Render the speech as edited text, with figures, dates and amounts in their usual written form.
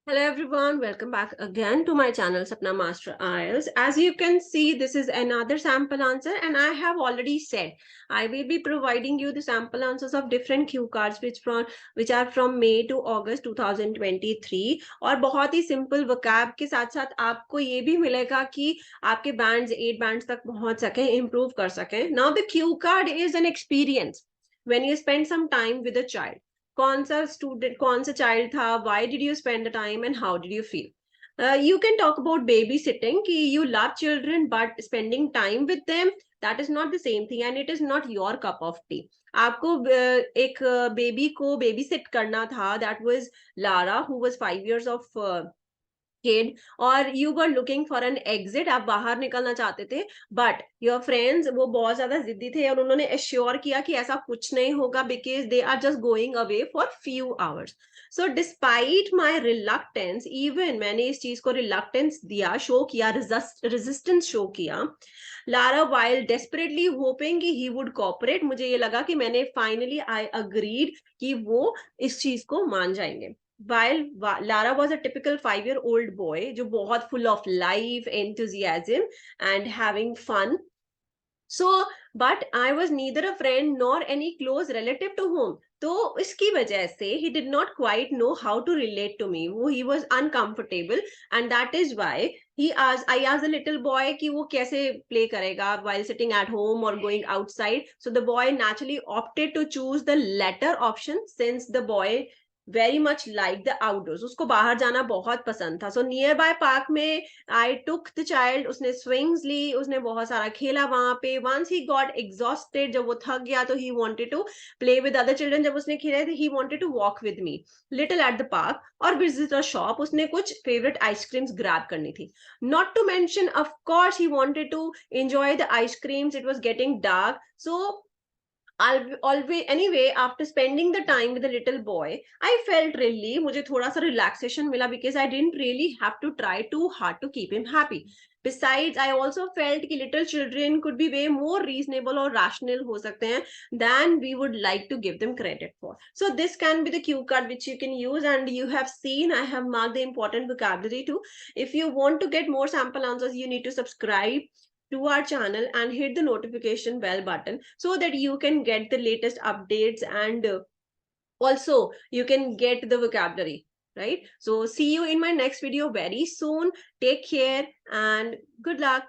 Hello everyone, welcome back again to my channel Sapna Master IELTS. As you can see, this is another sample answer and I have already said I will be providing you the sample answers of different cue cards which are from May to August 2023 और बहुत ही simple vocab के साथ साथ आपको ये भी मिलेगा कि आपके bands 8 bands तक पहुंच सकें, improve कर सकें. Now the cue card is an experience when you spend some time with a child. कौन सा स्टूडेंट कौन सा चाइल्ड था why did you spend the time and how did you feel you can talk about babysitting कि you love children but spending time with them that is not the same thing and it is not your cup of tea. आपको एक baby को baby seat करना था. That was Lara who was 5 years of kid और you were looking for an exit. आप बाहर निकलना चाहते थे but your friends वो बहुत ज्यादा जिद्दी थे और उन्होंने assure किया कि ऐसा कुछ नहीं होगा because they are just going away for few hours. So despite my reluctance, even मैंने इस चीज को reluctance दिया, show किया, resistance show किया, Lara while desperately hoping कि he would cooperate, मुझे ये लगा कि मैंने finally I agreed कि वो इस चीज को मान जाएंगे. While Lara was a typical 5-year-old boy, जो बहुत full of life, enthusiasm, and having fun. So, but I was neither a friend nor any close relative to whom. तो इसकी वजह से he did not quite know how to relate to me. He was uncomfortable, and that is why I asked the little boy कि वो कैसे play करेगा while sitting at home or going outside. So the boy naturally opted to choose the latter option since the boy very much like the outdoors. उसको बाहर जाना बहुत पसंद था. So nearby park में I took the child. उसने swings ली, उसने बहुत सारा खेला वहां पे. Once he got exhausted, जब वो थक गया तो he wanted to play with other children. जब उसने खेला तो he wanted to walk with me little at the park और visit a shop. उसने कुछ favorite ice creams grab करनी थी. Not to mention, of course, he wanted to enjoy the ice creams. It was getting dark. So always anyway, after spending the time with the little boy, I felt relief. मुझे थोड़ा सा relaxation मिला because I didn't really have to try too hard to keep him happy. Besides, I also felt कि little children could be way more reasonable or rational हो सकते हैं than we would like to give them credit for. So this can be the cue card which you can use, and you have seen I have marked the important vocabulary too. If you want to get more sample answers, you need to subscribe to our channel and hit the notification bell button so that you can get the latest updates and also you can get the vocabulary, right? So see you in my next video very soon. Take care and good luck.